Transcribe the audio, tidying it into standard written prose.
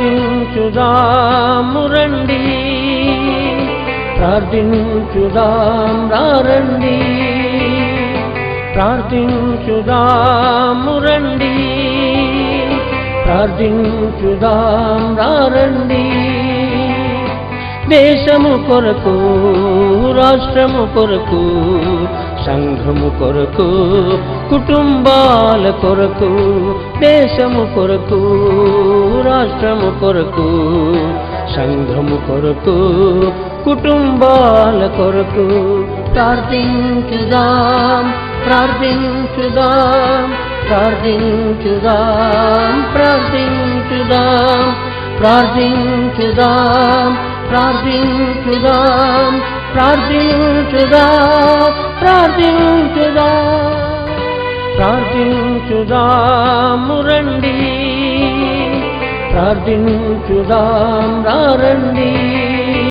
ప్రార్థించుదాము రండి, ప్రార్థించుదాం రండి, ప్రార్థించుదాము రండి, ప్రార్థించుదాం రండి. దేశము కొరకు, రాష్ట్రము కొరకు, సంఘము కొరకు, కుటుంబాల కొరకు, దేశము కొరకు, రాష్ట్రము కొరకు, సంఘము కొరకు, కుటుంబాల కొరకు ప్రార్థించుదాం, ప్రార్థించుదాం, ప్రార్థించుదాం, ప్రార్థించుదాం, ప్రార్థించుదాం, ప్రార్థించుదాం, ప్రార్థించుదాం, ప్రార్థించుదాం, ప్రార్థించుదాము రండి, ప్రార్థించుదాం రండి.